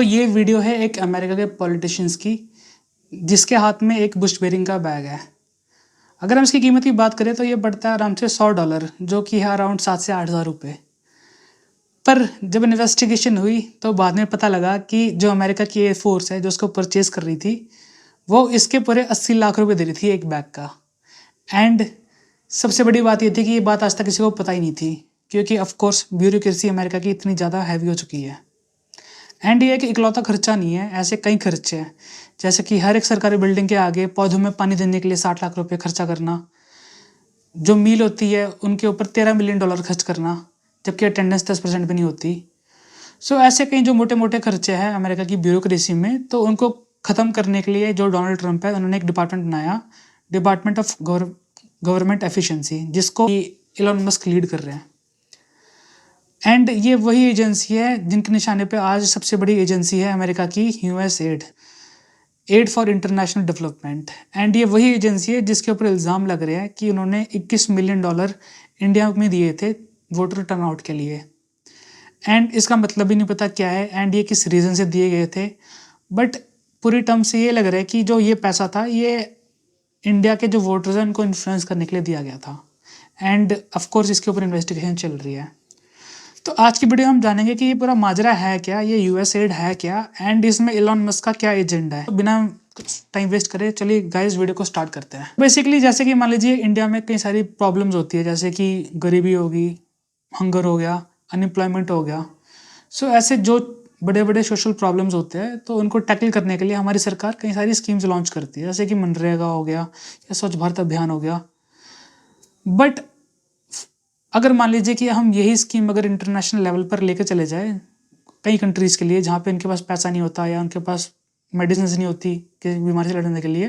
ये वीडियो है एक अमेरिका के पॉलिटिशियंस की जिसके हाथ में एक बुश बेरिंग का बैग है। अगर हम इसकी कीमत की बात करें तो ये पड़ता है आराम से $100 जो कि है अराउंड 7 से 8 हज़ार रुपये। पर जब इन्वेस्टिगेशन हुई तो बाद में पता लगा कि जो अमेरिका की एयरफोर्स है जो उसको परचेज कर रही थी वो इसके पूरे 80 लाख रुपए दे रही थी एक बैग का। एंड सबसे बड़ी बात ये थी कि ये बात आज तक किसी को पता ही नहीं थी क्योंकि ऑफ कोर्स ब्यूरोक्रेसी अमेरिका की इतनी ज़्यादा हैवी हो चुकी है। एंड ये एक इकलौता खर्चा नहीं है, ऐसे कई खर्चे हैं जैसे कि हर एक सरकारी बिल्डिंग के आगे पौधों में पानी देने के लिए 60 लाख रुपए खर्चा करना, जो मील होती है उनके ऊपर $13 मिलियन खर्च करना जबकि अटेंडेंस 10% भी नहीं होती। ऐसे कई जो मोटे मोटे खर्चे हैं अमेरिका की ब्यूरोक्रेसी में, तो उनको ख़त्म करने के लिए जो डोनाल्ड ट्रंप है उन्होंने एक डिपार्टमेंट बनाया, डिपार्टमेंट ऑफ गवर्नमेंट एफिशिएंसी, जिसको इलॉन मस्क लीड कर रहे हैं। एंड ये वही एजेंसी है जिनके निशाने पे आज सबसे बड़ी एजेंसी है अमेरिका की US add for international development. And ये वही एजेंसी है जिसके ऊपर इल्ज़ाम लग रहे हैं कि उन्होंने $21 मिलियन इंडिया में दिए थे वोटर टर्नआउट के लिए। एंड इसका मतलब भी नहीं पता क्या है एंड ये किस रीज़न से दिए गए थे, बट पूरी टर्म से ये लग रहा है कि जो ये पैसा था ये इंडिया के जो वोटर्स हैं उनको इन्फ्लुएंस करने के लिए दिया गया था। एंड ऑफ कोर्स इसके ऊपर इन्वेस्टिगेशन चल रही है। तो आज की वीडियो हम जानेंगे कि ये पूरा माजरा है क्या, ये यूएस एड है क्या, एंड इसमें इलॉन मस्क का क्या एजेंडा है। तो बिना टाइम वेस्ट करे चलिए गाइस वीडियो को स्टार्ट करते हैं। बेसिकली जैसे कि मान लीजिए इंडिया में कई सारी प्रॉब्लम्स होती है जैसे कि गरीबी होगी, हंगर हो गया, अनएम्प्लॉयमेंट हो गया। ऐसे जो बड़े बड़े सोशल प्रॉब्लम्स होते हैं तो उनको टैकल करने के लिए हमारी सरकार कई सारी स्कीम्स लॉन्च करती है जैसे कि मनरेगा हो गया या स्वच्छ भारत अभियान हो गया। बट अगर मान लीजिए कि हम यही स्कीम अगर इंटरनेशनल लेवल पर लेकर चले जाए कई कंट्रीज़ के लिए जहाँ पे इनके पास पैसा नहीं होता या उनके पास मेडिसिन नहीं होती कि बीमारी से लड़ने के लिए,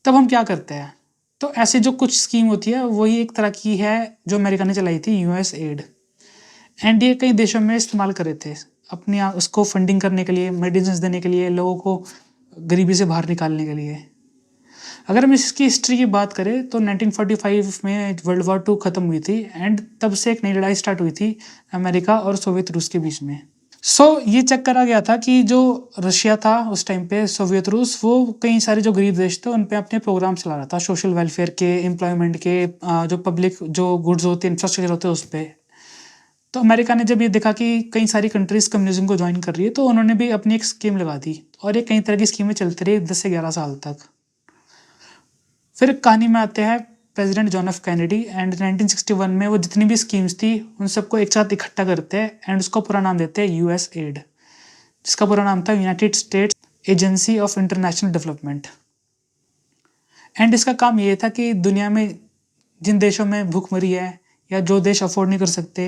तब हम क्या करते हैं। तो ऐसे जो कुछ स्कीम होती है वही एक तरह की है जो अमेरिका ने चलाई थी, यूएस एड। एंड ये कई देशों में इस्तेमाल करे थे अपनी उसको फंडिंग करने के लिए, मेडिसिन देने के लिए, लोगों को गरीबी से बाहर निकालने के लिए। अगर हम इसकी हिस्ट्री की बात करें तो 1945 में वर्ल्ड वॉर 2 ख़त्म हुई थी एंड तब से एक नई लड़ाई स्टार्ट हुई थी अमेरिका और सोवियत रूस के बीच में। ये चेक करा गया था कि जो रशिया था उस टाइम पे, सोवियत रूस, वो कई सारे जो गरीब देश थे उन पे अपने प्रोग्राम चला रहा था सोशल वेलफेयर के, एम्प्लॉयमेंट के, जो पब्लिक जो गुड्स होते हैं, इंफ्रास्ट्रक्चर होते हैं उस पर। तो अमेरिका ने जब ये देखा कि कई सारी कंट्रीज़ कम्युनिज्म को ज्वाइन कर रही है तो उन्होंने भी अपनी एक स्कीम लगा दी और ये कई तरह की स्कीमें चलती रही 10 से 11 साल तक। फिर कहानी में आते हैं president John F Kennedy and 1961 में वो जितनी भी स्कीम्स थी उन सबको एक साथ इकट्ठा करते हैं एंड उसको पूरा नाम देते हैं यूएस एड, जिसका पूरा नाम था United states agency of international development. And इसका काम ये था कि दुनिया में जिन देशों में भूखमरी है या जो देश अफोर्ड नहीं कर सकते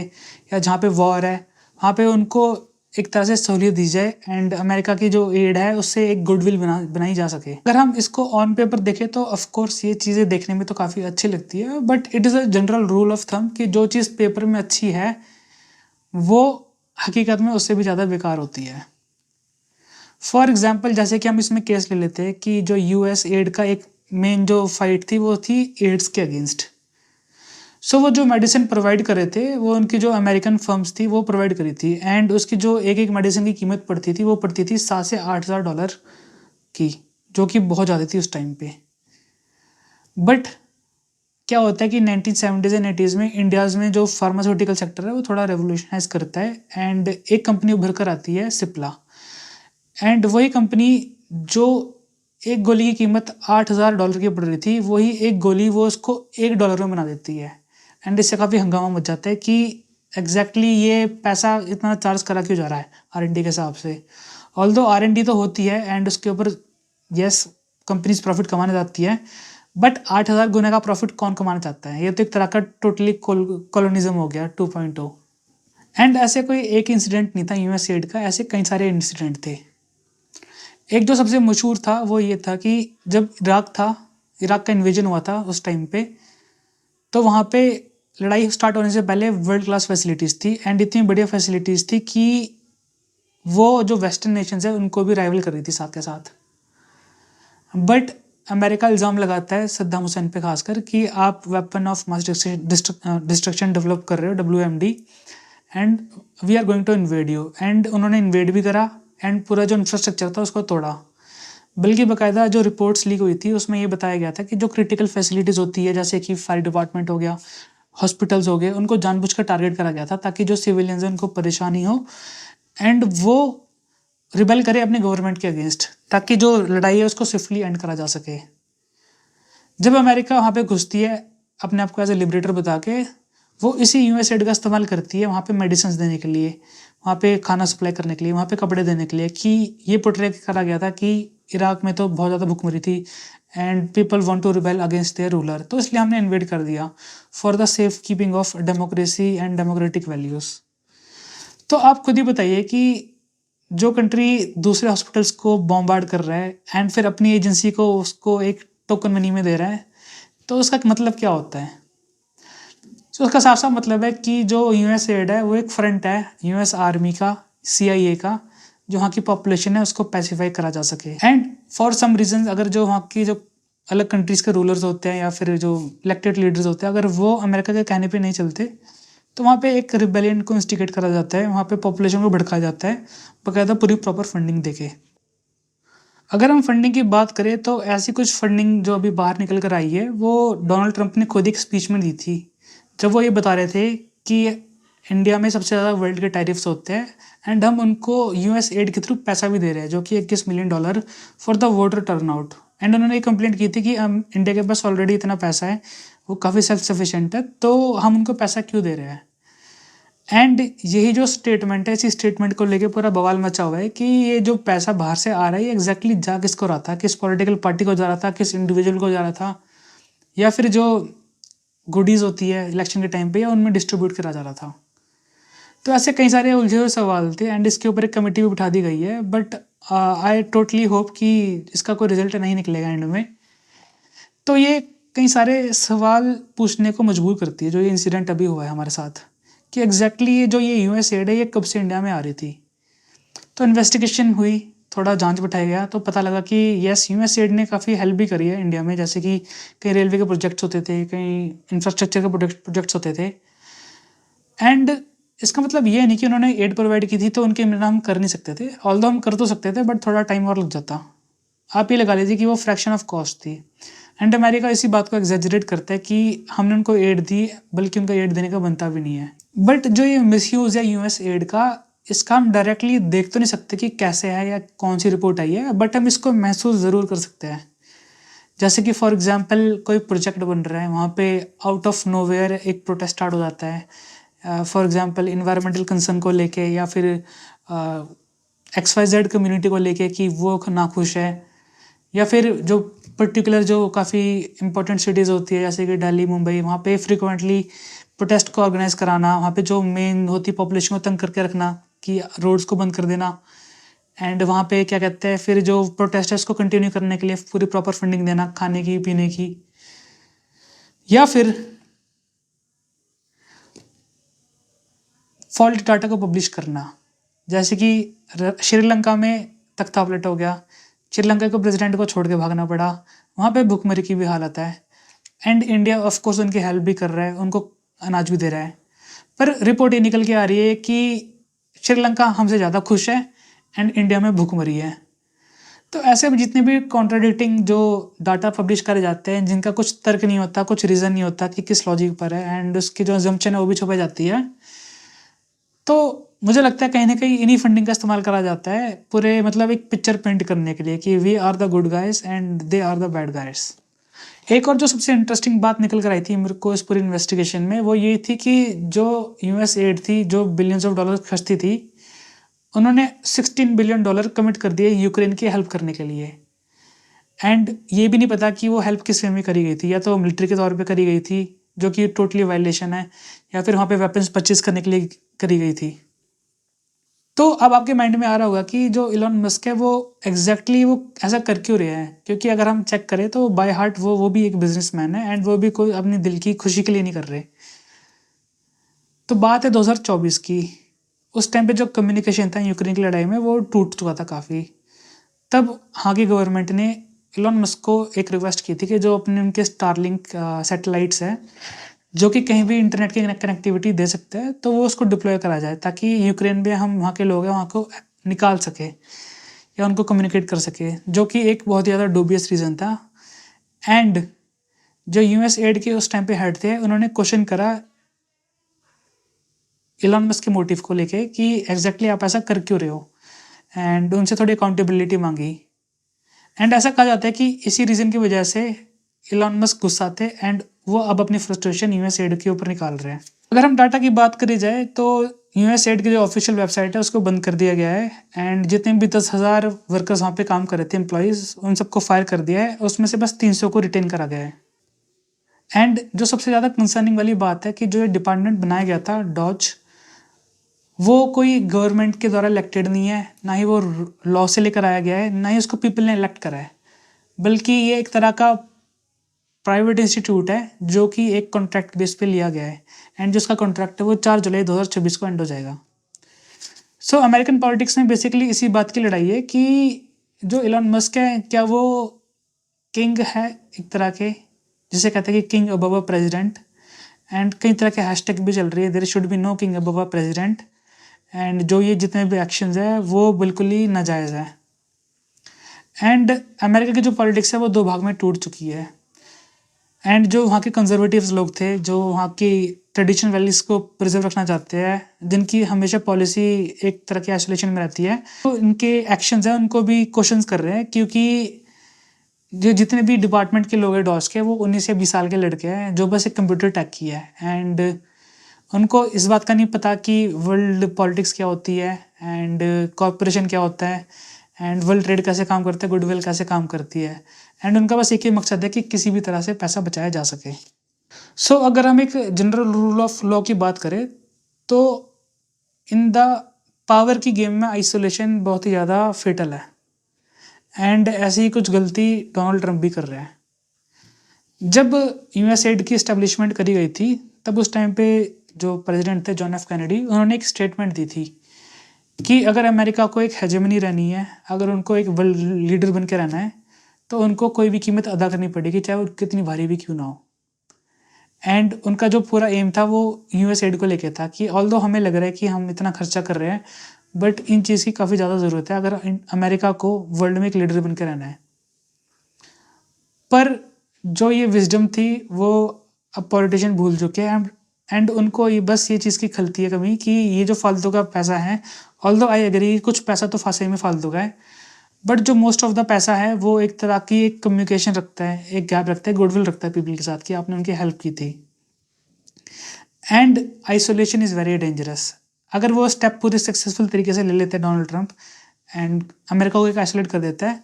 या जहाँ पे वॉर है वहाँ पे उनको एक तरह से सहूलियत दी जाए एंड अमेरिका की जो एड है उससे एक गुडविल बनाई जा सके। अगर हम इसको ऑन पेपर देखें तो ऑफ कोर्स ये चीज़ें देखने में तो काफ़ी अच्छी लगती है, but it is a general rule of thumb कि जो चीज़ पेपर में अच्छी है वो हकीकत में उससे भी ज़्यादा बेकार होती है। फॉर एग्जाम्पल जैसे कि हम इसमें केस ले लेते हैं कि जो यूएस एड का एक मेन जो फाइट थी वो थी एड्स के अगेंस्ट। वो जो मेडिसिन प्रोवाइड करे थे वो उनकी जो अमेरिकन फर्म्स थी वो प्रोवाइड करी थी एंड उसकी जो एक एक मेडिसिन की कीमत पड़ती थी वो पड़ती थी $7 से 8 हज़ार डॉलर की, जो कि बहुत ज़्यादा थी उस टाइम पे। बट क्या होता है कि 1970s एंड 80s में इंडियाज़ में जो फार्मास्यूटिकल सेक्टर है वो थोड़ा रेवोल्यूशनाइज करता है एंड एक कंपनी उभर कर आती है, सिप्ला। एंड वही कंपनी जो एक गोली की कीमत $8,000 की पड़ रही थी वही एक गोली वो उसको $1 में बना देती है। एंड इससे काफ़ी हंगामा मच जाता है कि एग्जैक्टली ये पैसा इतना चार्ज करा क्यों जा रहा है R&D के हिसाब से। ऑल्दो R&D तो होती है एंड उसके ऊपर यस कंपनीज प्रॉफिट कमाने जाती है, बट 8,000 गुने का प्रॉफिट कौन कमाना चाहता है। ये तो एक तरह का टोटली कॉलोनिज्म हो गया 2.0। एंड ऐसे कोई एक इंसिडेंट नहीं था यूएस एड का, ऐसे कई सारे इंसिडेंट थे। एक जो सबसे मशहूर था वो ये था कि जब इराक का इन्वेजन हुआ था उस टाइम पे, तो वहाँ पे लड़ाई स्टार्ट होने से पहले वर्ल्ड क्लास फैसिलिटीज़ थी एंड इतनी बढ़िया फैसिलिटीज़ थी कि वो जो वेस्टर्न नेशंस है उनको भी राइवल कर रही थी साथ के साथ। बट अमेरिका इल्ज़ाम लगाता है सद्दाम हुसैन पे खासकर कि आप weapon of mass destruction develop कर रहे हो, WMD, and we are going to invade you, and उन्होंने इन्वेड भी करा एंड पूरा जो इंफ्रास्ट्रक्चर था उसको तोड़ा। बल्कि बाकायदा जो रिपोर्ट्स लीक हुई थी उसमें ये बताया गया था कि जो क्रिटिकल फैसिलिटीज़ होती है जैसे कि फायर डिपार्टमेंट हो गया, हॉस्पिटल्स हो गए, उनको जानबूझकर टारगेट करा गया था ताकि जो सिविलियंस हैं उनको परेशानी हो एंड वो रिबेल करे अपने गवर्नमेंट के अगेंस्ट, ताकि जो लड़ाई है उसको स्विफ्टली एंड करा जा सके। जब अमेरिका वहाँ पे घुसती है अपने आप को एज ए लिबरेटर बता के, वो इसी यूएस एड का इस्तेमाल करती है वहाँ पे मेडिसिन देने के लिए, वहाँ पे खाना सप्लाई करने के लिए, वहाँ पे कपड़े देने के लिए, कि ये पोर्ट्रे करा गया था कि इराक में तो बहुत ज़्यादा भुखमरी थी and people want to rebel against their ruler, तो इसलिए हमने इन्वेड कर दिया for the safekeeping of democracy and democratic values. तो आप खुद ही बताइए कि जो कंट्री दूसरे हॉस्पिटल्स को बॉम्बार्ड कर रहा है एंड फिर अपनी एजेंसी को उसको एक टोकन मनी में दे रहा है, तो उसका मतलब क्या होता है? तो उसका साफ साफ मतलब है कि जो यूएस एड है वो एक फ्रंट है यूएस आर्मी का, सीआईए का, जो वहाँ की पॉपुलेशन है उसको पैसिफाई करा जा सके। एंड फॉर सम रीजन अगर जो वहाँ की जो अलग कंट्रीज़ के रूलर्स होते हैं या फिर जो इलेक्टेड लीडर्स होते हैं, अगर वो अमेरिका के कहने पे नहीं चलते तो वहाँ पे एक रिबेलियन को इंस्टिगेट करा जाता है, वहाँ पे पॉपुलेशन को भड़काया जाता है बाकायदा पूरी प्रॉपर फंडिंग देके। अगर हम फंडिंग की बात करें तो ऐसी कुछ फंडिंग जो अभी बाहर निकल कर आई है वो डोनाल्ड ट्रंप ने खुद एक स्पीच में दी थी, जब वो ये बता रहे थे कि इंडिया में सबसे ज़्यादा वर्ल्ड के टैरिफ्स होते हैं एंड हम उनको यूएस एड के थ्रू पैसा भी दे रहे हैं जो कि $21 million for the voter turnout. And उन्होंने कंप्लेंट की थी कि हम इंडिया के पास ऑलरेडी इतना पैसा है, वो काफ़ी सेल्फ सफिशिएंट है, तो हम उनको पैसा क्यों दे रहे हैं। एंड यही जो स्टेटमेंट है, इसी स्टेटमेंट को लेके पूरा बवाल मचा हुआ है कि ये जो पैसा बाहर से आ रहा है ये एग्जैक्टली जा किसको रहा था, किस पॉलिटिकल पार्टी को जा रहा था, किस इंडिविजुअल को जा रहा था, या फिर जो गुडीज़ होती है इलेक्शन के टाइम पे या उनमें डिस्ट्रीब्यूट करा जा रहा था। तो ऐसे कई सारे उलझे हुए सवाल थे एंड इसके ऊपर एक कमेटी भी बिठा दी गई है, बट आई टोटली होप कि इसका कोई रिजल्ट नहीं निकलेगा एंड में। तो ये कई सारे सवाल पूछने को मजबूर करती है जो ये इंसिडेंट अभी हुआ है हमारे साथ, कि एग्जैक्टली ये जो ये यूएस एड है ये कब से इंडिया में आ रही थी। तो इन्वेस्टिगेशन हुई, थोड़ा जांच बिठाया गया तो पता लगा कि यस यूएस एड ने काफ़ी हेल्प भी करी है इंडिया में, जैसे कि कई रेलवे के प्रोजेक्ट्स होते थे, कई इंफ्रास्ट्रक्चर के प्रोजेक्ट्स होते थे। एंड इसका मतलब ये नहीं कि उन्होंने एड प्रोवाइड की थी तो उनके बिना हम कर नहीं सकते थे, ऑल्दो हम कर तो सकते थे बट थोड़ा टाइम और लग जाता। आप ये लगा लीजिए कि वो फ्रैक्शन ऑफ कॉस्ट थी। एंड अमेरिका इसी बात को एग्जेजरेट करता है कि हमने उनको एड दी, बल्कि उनका एड देने का बनता भी नहीं है। बट जो ये मिसयूज़ है यूएस एड का, इसका हम डायरेक्टली देख तो नहीं सकते कि कैसे है या कौन सी रिपोर्ट आई है, बट हम इसको महसूस ज़रूर कर सकते हैं। जैसे कि फॉर एग्जांपल कोई प्रोजेक्ट बन रहा है, वहाँ पे आउट ऑफ नोवेयर एक प्रोटेस्ट स्टार्ट हो जाता है, फॉर एग्जांपल इन्वायरमेंटल कंसर्न को लेके या फिर XYZ कम्युनिटी को लेके कि वो नाखुश है, या फिर जो पर्टिकुलर जो काफ़ी इंपॉर्टेंट सिटीज़ होती है जैसे कि दिल्ली, मुंबई, वहाँ पे फ्रिक्वेंटली प्रोटेस्ट को ऑर्गेनाइज कराना, वहाँ पे जो मेन होती पॉपुलेशन को तंग करके रखना कि रोड्स को बंद कर देना, एंड वहाँ पे क्या कहते हैं फिर जो प्रोटेस्ट है उसको कंटिन्यू करने के लिए पूरी प्रॉपर फंडिंग देना, खाने की, पीने की, या फिर फॉल्ट डाटा को पब्लिश करना। जैसे कि श्रीलंका में तख्ता पलट हो गया, श्रीलंका के प्रेसिडेंट को छोड़ के भागना पड़ा, वहाँ पे भुखमरी की भी हालत है एंड इंडिया ऑफ कोर्स उनकी हेल्प भी कर रहा है, उनको अनाज भी दे रहा है, पर रिपोर्ट ये निकल के आ रही है कि श्रीलंका हमसे ज़्यादा खुश है एंड इंडिया में भुखमरी है। तो ऐसे में जितने भी कॉन्ट्राडिक्टिंग जो डाटा पब्लिश करे जाते हैं जिनका कुछ तर्क नहीं होता, कुछ रीज़न नहीं होता कि किस लॉजिक पर है, एंड उसकी जो अजम्पशन है वो भी छुपाई जाती है, तो मुझे लगता है कहीं ना कहीं इन्हीं फंडिंग का इस्तेमाल करा जाता है पूरे मतलब एक पिक्चर पेंट करने के लिए कि we are the good guys and they are the bad guys. एक और जो सबसे इंटरेस्टिंग बात निकल कर आई थी मेरे को इस पूरी इन्वेस्टिगेशन में, वो ये थी कि जो यूएस एड थी जो बिलियंस ऑफ डॉलर खर्चती थी, उन्होंने $16 बिलियन कमिट कर दिए यूक्रेन की हेल्प करने के लिए। एंड ये भी नहीं पता कि वो हेल्प किस वे में करी गई थी, या तो मिलिट्री के तौर पे करी गई थी जो कि टोटली वायलेशन है, या फिर वहाँ पे वेपन्स परचेज करने के लिए करी गई थी। तो अब आपके माइंड में आ रहा होगा कि जो इलॉन मस्क है वो एग्जैक्टली वो ऐसा कर क्यों रहे हैं, क्योंकि अगर हम चेक करें तो बाय हार्ट वो भी एक बिजनेसमैन है एंड वो भी कोई अपनी दिल की खुशी के लिए नहीं कर रहे। तो बात है 2024 की, उस टाइम पे जो कम्युनिकेशन था यूक्रेन की लड़ाई में वो टूट चुका था काफ़ी। तब यहाँ की गवर्नमेंट ने इलॉन मस्क को एक रिक्वेस्ट की थी कि जो अपने उनके स्टारलिंक सैटेलाइट्स हैं जो कि कहीं भी इंटरनेट की कनेक्टिविटी दे सकते हैं, तो वो उसको डिप्लॉय करा जाए ताकि यूक्रेन में हम वहाँ के लोग हैं वहाँ को निकाल सके या उनको कम्युनिकेट कर सके, जो कि एक बहुत ज़्यादा डूबियस रीज़न था। एंड जो यूएस एड के उस टाइम पे हेड थे, उन्होंने क्वेश्चन करा इलॉन मस्क के मोटिव को लेके कि एग्जैक्टली आप ऐसा कर क्यों रहे हो, एंड उनसे थोड़ी अकाउंटेबिलिटी मांगी। एंड ऐसा कहा जाता है कि इसी रीज़न की वजह से इलॉन मस्क गुस्सा थे एंड वो अब अपनी फ्रस्ट्रेशन यूएस एड के ऊपर निकाल रहे हैं। अगर हम डाटा की बात करी जाए तो यूएस एड की जो ऑफिशियल वेबसाइट है उसको बंद कर दिया गया है, एंड जितने भी 10,000 वर्कर्स वहाँ पे काम कर रहे थे, एम्प्लॉयज़, उन सबको फायर कर दिया है। उसमें से बस 300 को रिटेन करा गया है। एंड जो सबसे ज़्यादा कंसर्निंग वाली बात है कि जो ये डिपार्टमेंट बनाया गया था डॉज, वो कोई गवर्नमेंट के द्वारा इलेक्टेड नहीं है, ना ही वो लॉ से लेकर आया गया है, ना ही उसको पीपल ने इलेक्ट करा है, बल्कि ये एक तरह का प्राइवेट इंस्टीट्यूट है जो कि एक कॉन्ट्रैक्ट बेस पे लिया गया है। एंड जो उसका कॉन्ट्रैक्ट है वो 4 जुलाई 2026 को एंड हो जाएगा। सो अमेरिकन पॉलिटिक्स में बेसिकली इसी बात की लड़ाई है कि जो इलॉन मस्क है, क्या वो किंग है एक तरह के, जिसे कहते हैं कि king above a president. And कई तरह के हैशटैग भी चल रही है, there should be no king above a president. And जो ये जितने भी एक्शंस है वो बिल्कुल ही नाजायज़ है। एंड अमेरिका की जो पॉलिटिक्स है वो 2 भाग में टूट चुकी है। एंड जो वहाँ के कंजर्वेटिव्स लोग थे, जो वहाँ की ट्रेडिशनल वैल्यूज़ को प्रिजर्व रखना चाहते हैं, जिनकी हमेशा पॉलिसी एक तरह की आइसोलेशन में रहती है, तो इनके एक्शंस हैं उनको भी क्वेश्चंस कर रहे हैं, क्योंकि जो जितने भी डिपार्टमेंट के लोग हैं डॉस के, वो 19 से 20 साल के लड़के हैं जो बस एक कंप्यूटर टेक की है। एंड उनको इस बात का नहीं पता कि वर्ल्ड पॉलिटिक्स क्या होती है, एंड कॉर्पोरेशन क्या होता है, एंड वर्ल्ड ट्रेड कैसे काम करता है, गुडविल कैसे काम करती है। एंड उनका बस एक ही मकसद है कि किसी भी तरह से पैसा बचाया जा सके। सो अगर हम एक जनरल रूल ऑफ लॉ की बात करें तो इन द पावर की गेम में आइसोलेशन बहुत ही ज़्यादा फेटल है। एंड ऐसी ही कुछ गलती डोनाल्ड ट्रंप भी कर रहे हैं। जब यूएस एड की इस्टेब्लिशमेंट करी गई थी, तब उस टाइम पे जो प्रेसिडेंट थे जॉन एफ कैनेडी, उन्होंने एक स्टेटमेंट दी थी कि अगर अमेरिका को एक हेजेमनी रहनी है, अगर उनको एक वर्ल्ड लीडर बन के रहना है, तो उनको कोई भी कीमत अदा करनी पड़ेगी, चाहे वो कितनी भारी भी क्यों ना हो। एंड उनका जो पूरा एम था वो यूएस एड को लेके था कि ऑल्दो हमें लग रहा है कि हम इतना खर्चा कर रहे हैं, बट इन चीज़ की काफ़ी ज़्यादा ज़रूरत है अगर अमेरिका को वर्ल्ड में एक लीडर बन के रहना है। पर जो ये विजडम थी वो अब पॉलिटिशियन भूल चुके हैं। एंड उनको ये बस ये चीज़ की खलती है कमी कि ये जो फालतू का पैसा है, ऑल्दो आई एग्री कुछ पैसा तो फांसे में फालतू का है, बट जो मोस्ट ऑफ द पैसा है वो एक तरह की एक कम्युनिकेशन रखता है, एक गैप रखता है, गुडविल रखता है पीपल के साथ कि आपने उनकी हेल्प की थी। And isolation is very dangerous. अगर वो स्टेप पूरे सक्सेसफुल तरीके से ले लेते हैं डोनाल्ड ट्रंप एंड अमेरिका को एक आइसोलेट कर देता है,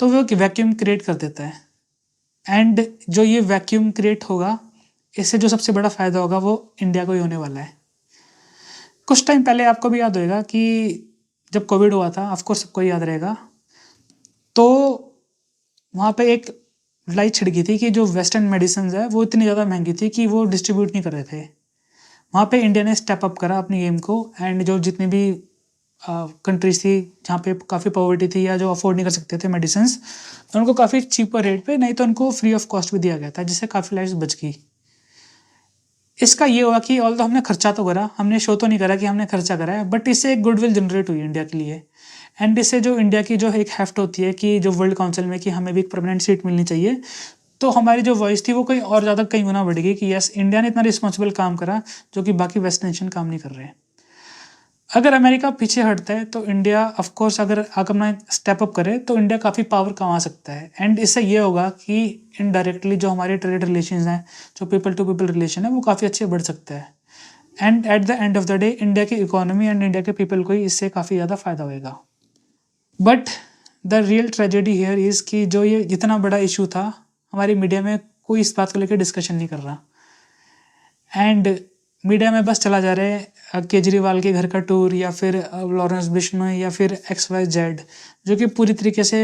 तो वो एक वैक्यूम क्रिएट कर देता है। एंड जो ये वैक्यूम क्रिएट होगा, इससे जो सबसे बड़ा फ़ायदा होगा वो इंडिया को ही होने वाला है। कुछ टाइम पहले आपको भी याद होएगा कि जब कोविड हुआ था, ऑफकोर्स सबको याद रहेगा, तो वहाँ पे एक लड़ाई छिड़ गई थी कि जो वेस्टर्न मेडिसिन है वो इतनी ज़्यादा महंगी थी कि वो डिस्ट्रीब्यूट नहीं कर रहे थे। वहाँ पे इंडिया ने स्टेप अप करा अपनी गेम को, एंड जो जितनी भी कंट्रीज थी जहाँ पे काफ़ी पॉवर्टी थी या जो अफोर्ड नहीं कर सकते थे मेडिसिन, उनको काफ़ी चीपर रेट पे, नहीं तो उनको फ्री ऑफ कॉस्ट भी दिया गया था, जिससे काफ़ी लाइफ बच गई। इसका ये हुआ कि ऑल्दो हमने खर्चा तो करा, हमने शो तो नहीं करा कि हमने खर्चा करा है, बट इससे एक गुडविल जनरेट हुई इंडिया के लिए। एंड इससे जो इंडिया की जो एक हेफ्ट होती है कि जो वर्ल्ड काउंसिल में कि हमें भी एक परमानेंट सीट मिलनी चाहिए, तो हमारी जो वॉइस थी वो कहीं और ज़्यादा कई गुना बढ़ गई कि यस, इंडिया ने इतना रिस्पॉन्सिबल काम करा जो कि बाकी वेस्ट नेशन काम नहीं कर रहे हैं। अगर अमेरिका पीछे हटता है तो इंडिया ऑफकोर्स अगर अपना स्टेप अप करे तो इंडिया काफ़ी पावर कमा सकता है। एंड इससे ये होगा कि इनडायरेक्टली जो हमारे ट्रेड रिलेशन हैं, जो पीपल टू पीपल रिलेशन है, वो काफ़ी अच्छे बढ़ सकते हैं। And at the end of the day India की इकोनॉमी एंड इंडिया के पीपल को ही इससे काफ़ी ज़्यादा फ़ायदा होएगा। But the real tragedy here is कि जो ये जितना बड़ा इशू था, हमारी मीडिया में कोई इस बात को लेकर डिस्कशन नहीं कर रहा। एंड मीडिया में बस चला जा रहा है केजरीवाल के घर का टूर, या फिर लॉरेंस बिश्नोई, या फिर XYZ, जो कि पूरी तरीके से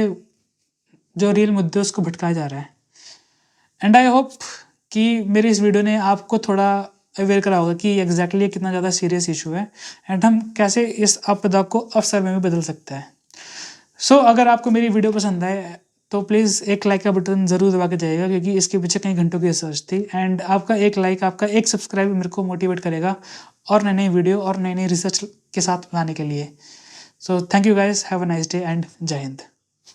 जो रियल मुद्दे उसको भटकाया जा रहा है। एंड आई होप कि मेरी इस वीडियो ने आपको थोड़ा अवेयर करा होगा कि एग्जैक्टली कितना ज़्यादा सीरियस इशू है, एंड हम कैसे इस आपदा को अवसर में भी बदल सकते हैं। सो अगर आपको मेरी वीडियो पसंद आए तो प्लीज़ एक लाइक का बटन ज़रूर दबा के जाइएगा, क्योंकि इसके पीछे कई घंटों की रिसर्च थी। एंड आपका एक लाइक, आपका एक सब्सक्राइब मेरे को मोटिवेट करेगा और नई-नई वीडियो और नई-नई रिसर्च के साथ बनाने के लिए। So thank you guys, have a nice day and जय हिंद।